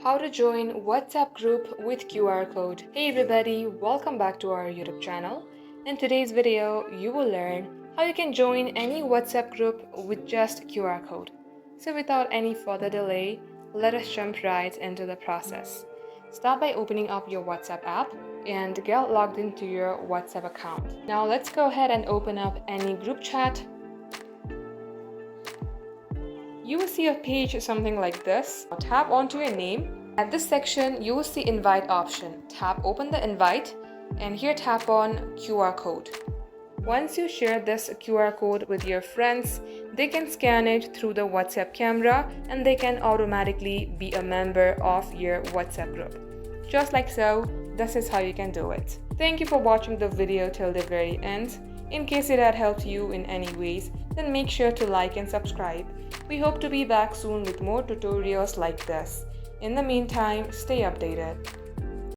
How to join WhatsApp group with QR code. Hey everybody, welcome back to our YouTube channel. In today's video, you will learn how you can join any WhatsApp group with just QR code. So without any further delay, let us jump right into the process. Start by opening up your WhatsApp app and get logged into your WhatsApp account. Now let's go ahead and open up any group chat. You will see a page something like this. Tap onto your name. At this section, you will see invite option. Tap open the invite and here tap on QR code. Once you share this QR code with your friends, they can scan it through the WhatsApp camera and they can automatically be a member of your WhatsApp group. Just like so, this is how you can do it. Thank you for watching the video till the very end. In case it had helped you in any ways, then make sure to like and subscribe. We hope to be back soon with more tutorials like this. In the meantime, stay updated.